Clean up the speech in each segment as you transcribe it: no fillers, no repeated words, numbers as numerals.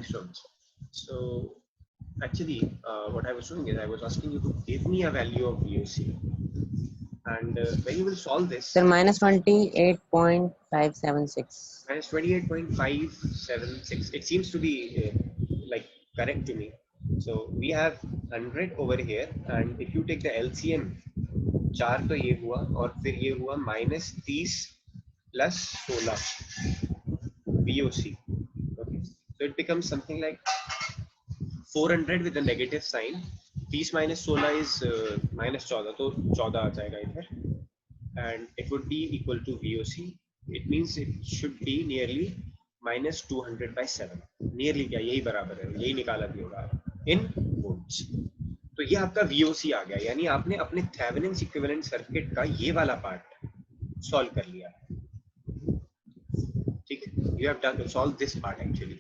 angstroms. So actually what I was doing is I was asking you to give me a value of VOC, and when you will solve this, sir, minus 28.576. minus 28.576, it seems to be like correct to me. So we have 100 over here, and if you take the LCM, 4 तो ये हुआ और फिर ये हुआ -30 plus 16 VOC. Okay, so it becomes something like 400 with a negative sign. 30 minus 16 is -14, तो 14 आ जाएगा इधर, and it would be equal to VOC. It means it should be nearly -200/7. Nearly क्या, यही बराबर है, यही निकाला भी होगा in volts. तो ये आपका VOC आ गया, यानी आपने अपने थेवेनिन इक्विवेलेंट सर्किट का ये वाला पार्ट सॉल्व कर लिया. ठीक है, you have done solve this part actually,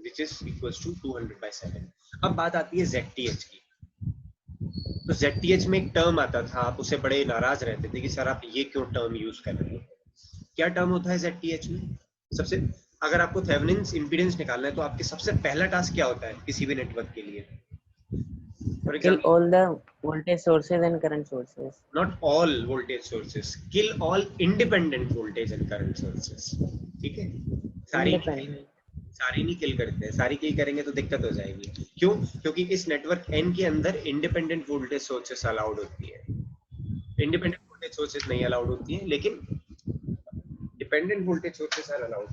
which is equals to 200/7. अब बात आती है ZTH की. तो ZTH में एक टर्म आता था, आप उससे बड़े नाराज रहते थे कि सर आप ये क्यों टर्म यूज कर रहे हो. क्या टर्म होता है ZTH में? सबसे अगर आपको थेवेनिन्स इंपीडेंस निकालना है तो आपके सबसे पहला टास्क क्या होता है किसी भी नेटवर्क के लिए? For Kill example, all the voltage sources and current sources. not all voltage sources, kill all independent voltage and current sources. ठीक है, सारी नहीं किल करते हैं, सारी किल करेंगे तो दिक्कत हो जाएगी. क्यों? क्योंकि इस नेटवर्क N के अंदर इंडिपेंडेंट वोल्टेज सोर्सेस अलाउड होती है, इंडिपेंडेंट वोल्टेज सोर्सेस नहीं अलाउड होती है, लेकिन dependent voltage sources are allowed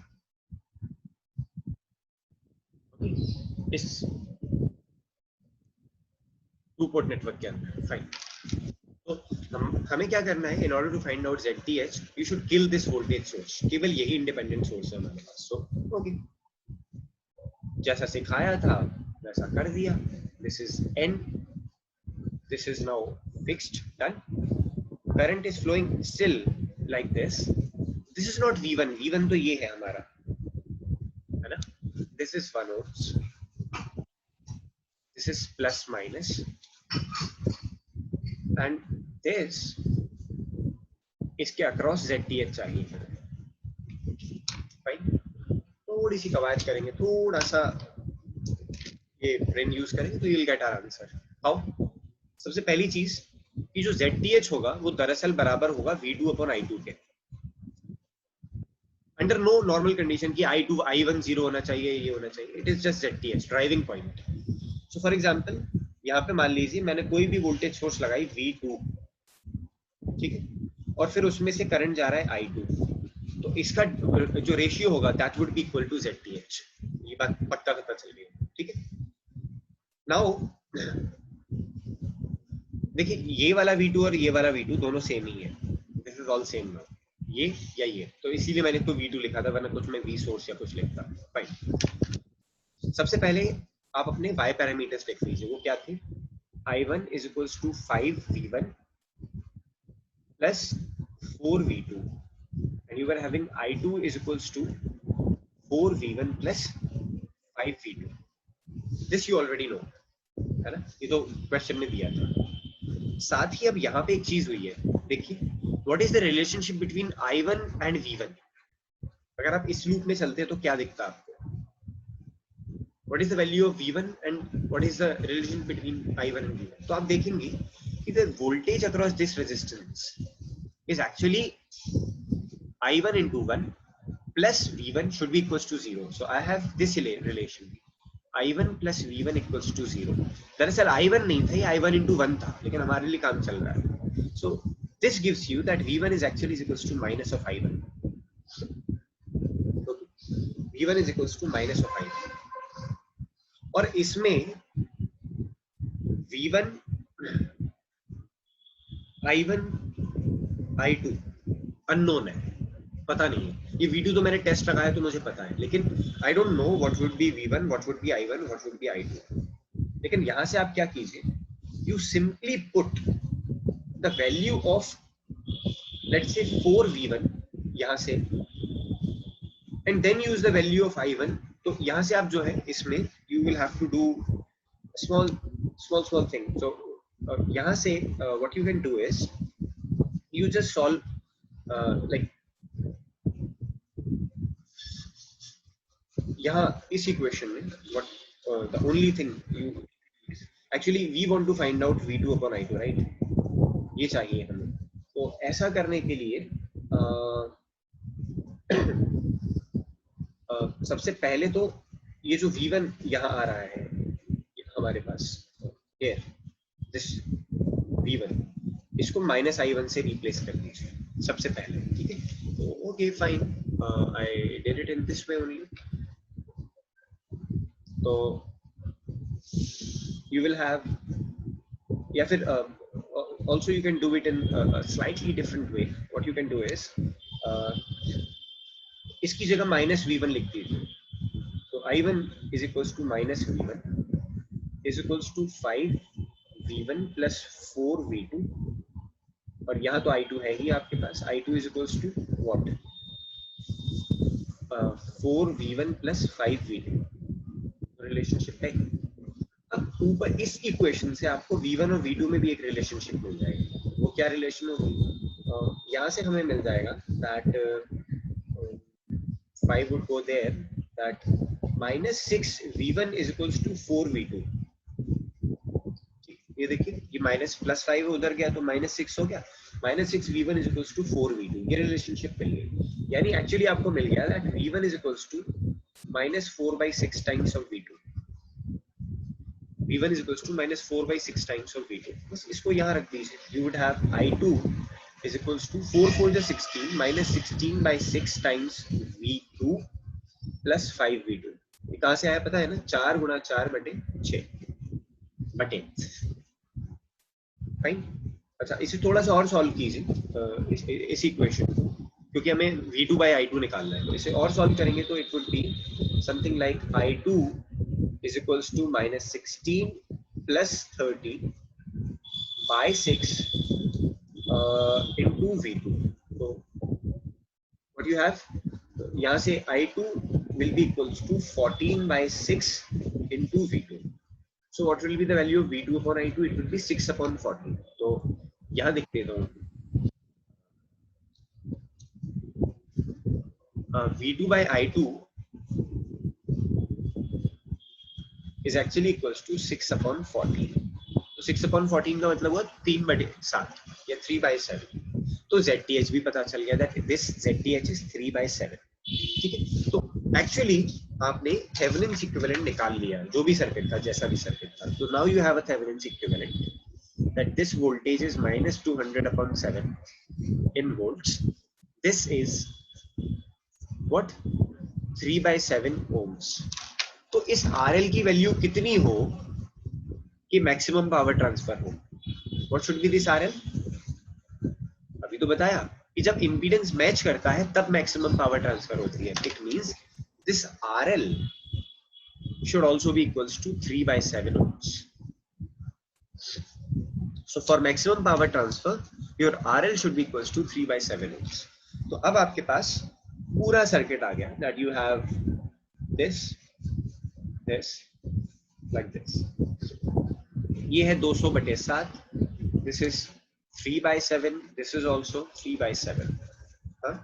इस टू पोर्ट नेटवर्क के अंदर. फाइन. तो हमें क्या करना है, in order to find out ZTH, you should kill this voltage source. केवल यही इंडिपेंडेंट सोर्स है हमारे पास. सो ओके, जैसा सिखाया था वैसा कर दिया. This is N, this is now fixed, done. Current is flowing still like this. This is not V1, V1 तो ये है हमारा, है ना. This is 1 ohms, this is plus minus, and this इसके अक्रॉस ZTH चाहिए. फाइन. थोड़ी सी कवायद करेंगे, थोड़ा सा ये ब्रेन यूज करेंगे तो you will get our answer. How? सबसे पहली चीज कि जो ZTH होगा वो दरअसल बराबर होगा V2/I2 के. अंडर नो नॉर्मल कंडीशन की I2 I1 0 होना चाहिए, ये होना चाहिए. It is just ZTH, driving point. So for example यहाँ पे मान लीजिए मैंने कोई भी वोल्टेज सोर्स लगाई V2, ठीक है, और फिर उसमें से करंट जा रहा है I2, तो इसका जो रेशियो होगा that would be equal to ZTH. ये बात पक्का पता चल रही है, ठीक है. नाउ देखिए, ये वाला V2 और ये वाला V2 दोनों सेम ही है. This is all same now, ये या ये, तो इसीलिए मैंने इसको V2 लिखा था, वरना कुछ मैं V सोर्स या कुछ लिखता. फाइन. सबसे पहले आप अपने y पैरामीटर्स लिख लीजिए. वो क्या थे? I1 is equals to 5V1 plus 4V2, and you were having I2 is equals to 4V1 plus 5V2. This you already know, है ना, ये तो क्वेश्चन में दिया था. साथ ही अब यहाँ पे एक चीज हुई है, देखिए, what is the relationship between I1 and V1. अगर आप इस लूप में चलते हैं तो क्या दिखता है आपको? What is the value of V1 and what is the relation between I1 and V1? तो आप देखेंगे कि the voltage across this resistance is actually I1 into 1 plus V1 should be equals to 0. So I have this relation, I1 plus V1 equals to 0. दरअसल I1 नहीं था, ये I1 into 1 था, लेकिन हमारे लिए काम चल रहा है. So this gives you that V1 is actually equals to minus of I1. Okay. V1 is equals to minus of I1. और इसमें V1, I1, I2 अननोन है, पता नहीं है. ये V2 तो मैंने टेस्ट लगाया तो मुझे पता है, लेकिन I don't know what would be V1, what would be I1, what would be I2. लेकिन यहाँ से आप क्या कीजिए, you simply put the value of let's say 4V1 यहाँ से, and then use the value of I1. तो यहाँ से आप जो है इसमें you will have to do small thing. So यहाँ से what you can do is you just solve like यहाँ इस इक्वेशन में what the only thing you actually we want to find out v2 upon i2, right? ये चाहिए हमें। तो ऐसा करने के लिए सबसे पहले तो ये जो v1 यहाँ आ रहा है हमारे पास here this v1, इसको माइनस i1 से रिप्लेस कर दीजिए सबसे पहले, ठीक है? तो okay fine, I did it in this way only. तो you will have, या फिर also you can do it in a slightly different way. What you can do is इसकी जगह माइनस v1 लिख दीजिए। तो i1 is equals to minus v1 is equals to 5 v1 plus 4 v2, और यहाँ तो i2 है ही आपके पास, i2 is equals to what, 4 v1 plus 5 v2, relationship है। अब ऊपर इस इक्वेशन से आपको v1 और v2 में भी एक रिलेशनशिप मिल जाएगी। वो क्या रिलेशन होगी? यहाँ से हमें मिल जाएगा that 5 would go there, that minus 6 v1 is equals to 4 v2। ये देखिए, ये माइनस प्लस 5 उधर गया तो माइनस 6 हो गया, minus 6 v1 is equals to 4 v2, ये रिलेशनशिप मिल गई। यानी एक्चुअली आपको मिल गया that v1 is equals to minus 4 by 6 times of v2। v1 is equals to minus 4 by 6 times of v2। बस इसको यहाँ रख दीजिए। You would have i2 is equals to 4 4 is 16 minus 16 by 6 times v2 plus 5 v2। ये कहाँ से आया पता है ना? 4 गुना 4 बटे 6 बटे, फाइन। अच्छा, इसे थोड़ा सा और सॉल्व कीजिए इस इक्वेशन को, क्योंकि हमें v2 by i2 निकालना है। तो इसे और सॉल्व करेंगे तो it would be something like i2 is equals to minus 16 plus 30 by 6 into v2। तो what you have, यहाँ से i2 will be equals to 14 by 6 into v2। So what will be the value of v2 upon i2? It will be 6 upon 14। तो यहाँ लिख देता हूँ, v2 by i2 is actually equals to 6 upon 14। तो 6 upon 14 का मतलब हुआ 3/7 या 3/7। तो ZTH भी पता चल गया that this ZTH is 3/7, ठीक है? तो एक्चुअली आपने थेवेनिन्स इक्विवेलेंट निकाल लिया, जो भी सर्किट था, जैसा भी सर्किट था। तो now you have a Thevenin's equivalent that this voltage is minus 200 upon 7 in volts। This is what, 3/7 ohms। तो इस RL की वैल्यू कितनी हो कि मैक्सिमम पावर ट्रांसफर हो? What should be this RL? अभी तो बताया कि जब इंपीडेंस मैच करता है तब मैक्सिमम पावर ट्रांसफर होती है। It means this RL should also be equals to 3/7 ohms। So for maximum power transfer your RL should be equals to 3/7 ohms। तो अब आपके पास पूरा सर्किट आ गया that you have this like this। ये है 200/7, this is 3/7, this is also 3/7। हाँ?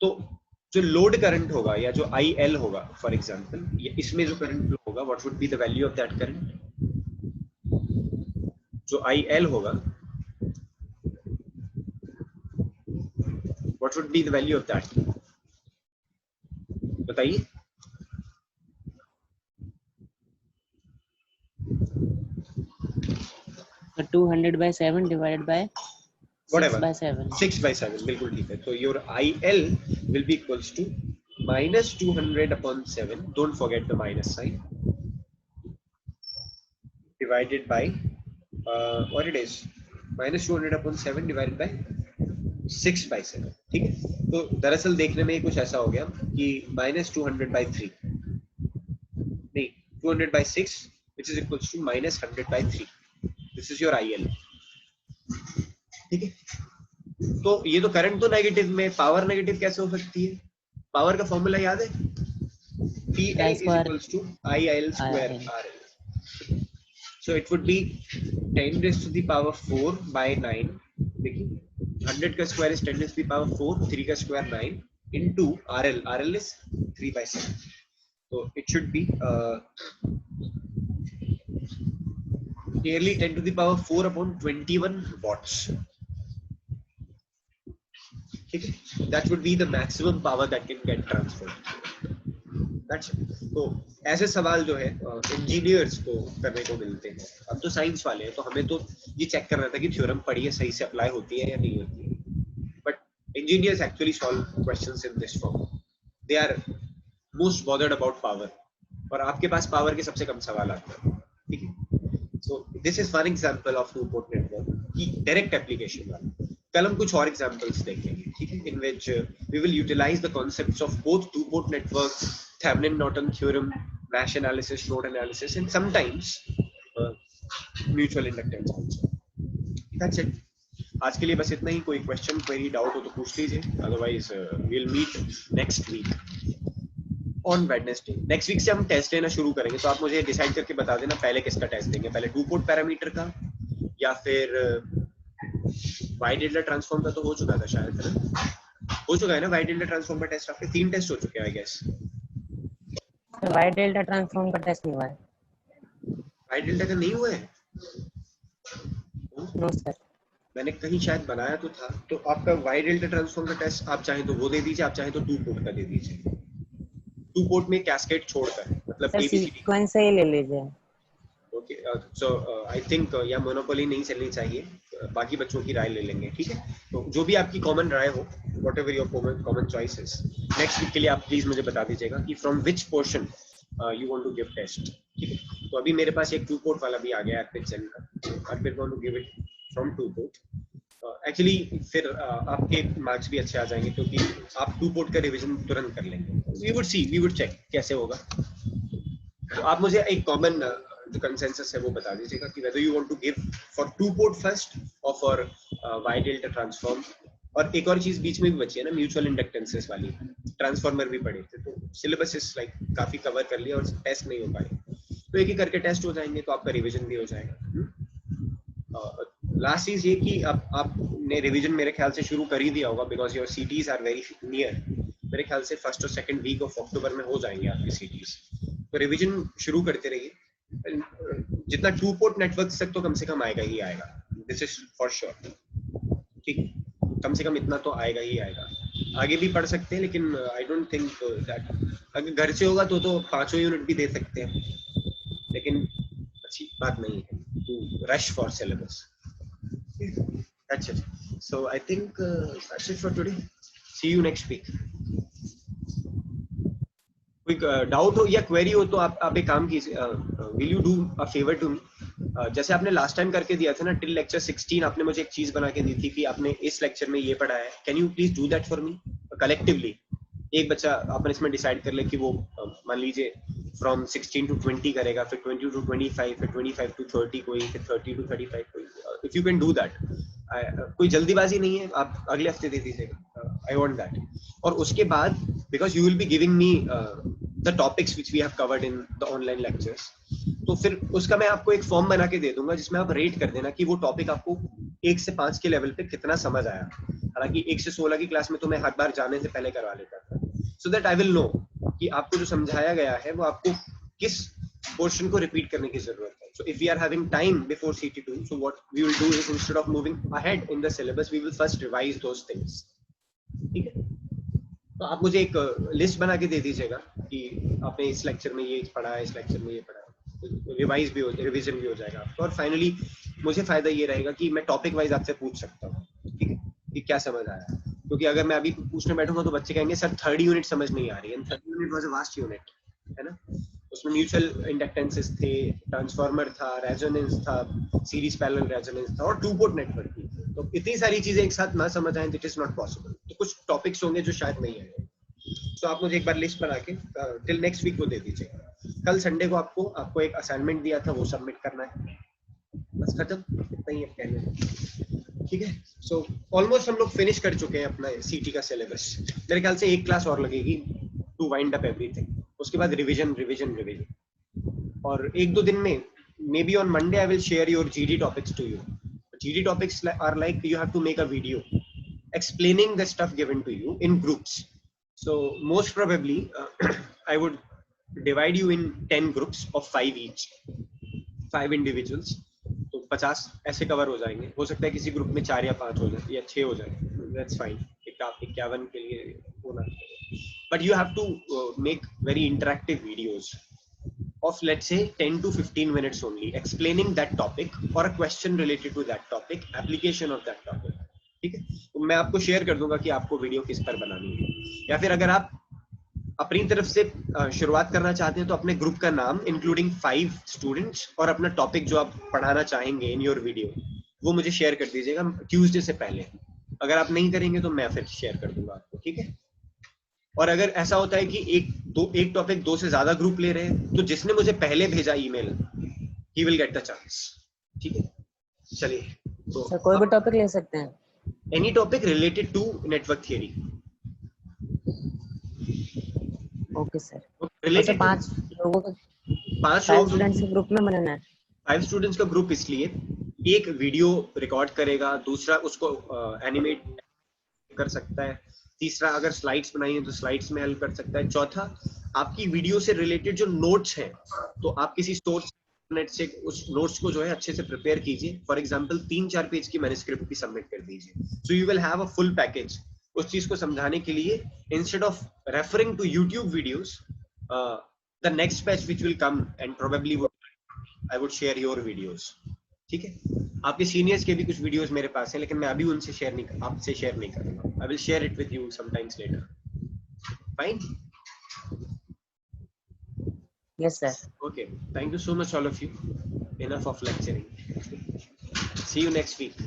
तो जो लोड करंट होगा या जो IL होगा फॉर एग्जांपल, इसमें जो करंट होगा, what would be the value of that current? जो IL होगा, what would be the value of that? बताइए। So 200/7 divided by Whatever, 6/7। 6/7, बिल्कुल ठीक है। तो your IL will be equals to minus 200 upon 7, don't forget the minus sign, divided by what it is, minus 200 upon 7 divided by 6/7, ठीक है? तो दरअसल देखने में कुछ ऐसा हो गया कि minus 200/3 नहीं, 200/6 which is equals to minus 100/3। This is your IL, ठीक है? तो ये तो करंट तो नेगेटिव में, पावर नेगेटिव कैसे हो सकती है? पावर का फॉर्मूला याद है? PI is equals to IL square RL। So it would be 10 raised to the power 4 by 9। देखिए 100 का square is 10 raised to the power 4, 3 का square 9 into RL, RL is 3/7। So it should be nearly 10 to the power 4 upon 21 watts. ठीक है, that would be the maximum power that can get transferred. That's it. तो ऐसे सवाल जो है engineers को करने को मिलते हैं. अब तो साइंस वाले हैं, तो हमें तो ये चेक करना था कि थ्योरम पढ़ी है, सही से अप्लाई होती है या नहीं होती है. But engineers actually solve questions in this form. They are most bothered about power, और आपके पास पावर के सबसे कम सवाल आते हैं. ठीक है, so this is one example of two port network की डायरेक्ट एप्लीकेशन वाला. कल हम कुछ और एग्जांपल्स देखेंगे, ठीक है, in which we will utilize the concepts of both two port network, Thevenin-Norton theorem, Nash analysis, node analysis, and sometimes mutual inductance also. That's it. आज के लिए बस इतना ही. कोई क्वेश्चन, क्वेरी, डाउट हो तो पूछ लीजिए. Otherwise we'll meet next week on Wednesday. Next week से हम टेस्ट लेना शुरू करेंगे, तो आप मुझे डिसाइड करके बता देना पहले किसका टेस्ट देंगे. पहले टू पोर्ट पैरामीटर का, या फिर वाइड डेल्टा ट्रांसफॉर्म का. तो हो चुका था शायद, है ना? हो चुका है ना वाइड डेल्टा ट्रांसफॉर्म का टेस्ट? आपके 3 टेस्ट हो चुके हैं I guess. Wide delta transform का टेस्ट नहीं हुआ है. वाइड डेल्टा का नहीं हुआ है? No sir. मैंने कहीं शायद बनाया तो था. तो आपका वाइड डेल्टा ट्रांसफॉर्म का टेस्ट आप चाहें तो वो दे दीजिए, आप चाहें तो टू पोर्ट का दे दीजिए. टू पोर्ट में कैस्केड छोड़कर, मतलब एबीसीडी सीक्वेंस से ही ले लीजिए. ओके, सो आई थिंक या मोनोपोली नहीं चलनी चाहिए. बाकी बच्चों की राय ले लेंगे, ठीक है. तो जो भी आपकी कॉमन राय हो, whatever your common choices, next week के लिए आप प्लीज मुझे बता दीजिएगा कि from which portion you want to give test. ठीक है, तो अभी मेरे पास एक टू पोर्ट वाला भी आ गया है पिक्सेल का. I will want to give it from two port. Actually फिर आपके मार्क्स भी अच्छे आ जाएंगे, क्योंकि आप टू पोर्ट का रिवीजन तुरंत कर लेंगे. वी वुड चेक कैसे होगा. तो आप मुझे एक कॉमन जो कंसेंसस है वो बता दीजिएगा कि whether you want to give for two port first or for wide delta transform. और एक और चीज बीच में भी बची है ना, म्यूचुअल इंडक्टेंसेस वाली. ट्रांसफार्मर भी पढ़े थे, तो सिलेबस इस लाइक काफी कवर कर लिया और टेस्ट नहीं हो पाए. तो एक ही करके टेस्ट हो जाएंगे, तो आपका रिवीजन भी हो जाएगा. लास्ट चीज ये कि आपने रिवीजन मेरे ख्याल से शुरू कर ही दिया होगा, because your CTs are very near. मेरे ख्याल से फर्स्ट और सेकंड वीक ऑफ अक्टूबर में हो जाएंगे आपकी सीटीज. तो रिवीजन शुरू करते रहिए. जितना टू पोर्ट नेटवर्क तक तो कम से कम आएगा ही आएगा, दिस इज फॉर श्योर. ठीक, कम से कम इतना तो आएगा ही आएगा. आगे भी पढ़ सकते हैं, लेकिन आई डोंट थिंक दैट अगर घर से होगा तो 5 यूनिट भी दे सकते हैं, लेकिन अच्छी बात नहीं है to rush for syllabus. That's it. So I think that's it for today. See you next week. कोई डाउट हो या क्वेरी हो तो आप एक काम कीजिए. Will you do a favour to me? जैसे आपने लास्ट टाइम करके दिया था ना, टिल लेक्चर 16 आपने मुझे एक चीज बना के दी थी कि आपने इस लेक्चर में ये पढ़ा है. Can you please do that for me collectively? एक बच्चा अपन इसमें डिसाइड कर ले कि वो मान लीजिए फ्रॉम 16 to 20 करेगा, फिर 20 to 25, फिर 25 to 30 कोई, फिर 30 to 35 कोई. If you can do that, कोई जल्दीबाजी नहीं है, आप अगले हफ्ते दे दीजिएगा. I want that. और उसके बाद because you will be giving me the topics which we have covered in the online lectures, तो फिर उसका मैं आपको एक फॉर्म बना के दे दूंगा जिसमें आप रेट कर देना कि वो टॉपिक आपको 1 से 5 के लेवल पे कितना समझ आया. हालांकि 1 से 16 की क्लास में तो मैं हर बार जाने से पहले करवा लेता था, so that I will know कि आपको जो समझाया गया है वो आपको किस पोर्शन को रिपीट करने की जरूरत है. So if we are having time before CT2, so what we will do is instead of moving ahead in the syllabus, we will first revise those things. ठीक है, तो आप मुझे एक लिस्ट बना के दे दीजिएगा कि आपने इस लेक्चर में ये पढ़ा है, इस लेक्चर में ये पढ़ा है. रिवाइज भी हो, रिवीजन भी हो जाएगा आपको. और फाइनली मुझे फायदा ये रहेगा कि मैं टॉपिक वाइज आपसे पूछ सकता हूँ, ठीक है, कि क्या समझ आया. क्योंकि अगर मैं अभी पूछने बैठूंगा तो बच्चे कहेंगे सर 3rd यूनिट समझ नहीं आ रही है. 3rd unit was a vast unit, है ना. उसमें म्यूचुअल इंडक्टेंसेस थे, ट्रांसफार्मर था, रेजोनेंस था, सीरीज पैरेलल रेजोनेंस था, और टू पोर्ट नेटवर्क थी. तो इतनी सारी चीजें एक साथ ना समझ आए, इट इज नॉट पॉसिबल. तो कुछ टॉपिक्स होंगे जो शायद नहीं आएंगे. तो आप मुझे एक बार लिस्ट बना के टिल नेक्स्ट वीक को दे दीजिएगा. कल संडे को आपको एक असाइनमेंट दिया था, वो सबमिट करना है. बस खत्म, इतना ही है कहने. ठीक है, सो ऑलमोस्ट हम लोग फिनिश कर चुके हैं अपना सीटी का सिलेबस. मेरे ख्याल से एक क्लास और लगेगी टू वाइंड अप एवरीथिंग. उसके बाद रिवीजन. और 1-2 दिन में, may be on Monday, I will share your GD topics to you. GD topics are like you have to make a video explaining the stuff given to you in groups. So most probably I would divide you in 10 groups of 5 each, 5 individuals, तो 50 ऐसे cover हो जाएंगे. हो सकता है किसी group में 4 या 5 हो जाए या 6 हो जाए, that's fine. 51 के लिए होना. But you have to make very interactive videos of, let's say, 10 to 15 minutes only, explaining that topic or a question related to that topic, application of that topic. ठीक है, तो मैं आपको शेयर कर दूंगा कि आपको वीडियो किस पर बनानी है. या फिर अगर आप अपनी तरफ से शुरुआत करना चाहते हैं तो अपने ग्रुप का नाम इंक्लूडिंग 5 स्टूडेंट्स और अपना टॉपिक जो आप पढ़ाना चाहेंगे इन योर वीडियो, वो मुझे शेयर कर दीजिएगा ट्यूसडे से पहले. अगर आप नहीं करेंगे तो मैं फिर शेयर कर दूंगा आपको. ठीक है. और अगर ऐसा होता है कि एक टॉपिक 2 से ज्यादा ग्रुप ले रहे हैं, तो जिसने मुझे पहले भेजा email, he will get the chance. ठीक है. चलिए, तो सर कोई भी टॉपिक ले सकते हैं? Any topic related to network theory. Okay sir. Related 5 लोगों को, 5 स्टूडेंट्स के ग्रुप में बनाना है. 5 स्टूडेंट्स का ग्रुप इसलिए, एक वीडियो रिकॉर्ड करेगा, दूसरा उसको एनिमेट कर सकता है, तीसरा अगर स्लाइड्स बनाई है तो स्लाइड्स में हेल्प कर सकता है, चौथा आपकी वीडियो से रिलेटेड जो नोट्स हैं, तो आप किसी सोर्स नेट से उस नोट्स को जो है अच्छे से प्रिपेयर कीजिए. फॉर एग्जांपल 3-4 पेज की मैन्युस्क्रिप्ट भी सबमिट कर दीजिए. So you will have a full package उस चीज को समझाने के लिए. Instead of referring to YouTube videos, the next batch which will come and probably I would share your videos. ठीक है. आपके सीनियर्स के भी कुछ वीडियोस मेरे पास हैं, लेकिन मैं अभी उनसे आपसे शेयर नहीं करूंगा. आई will share it with you sometimes letter. Fine. Yes sir. Okay, thank you so much all of you. Enough of lecturing. See you next week.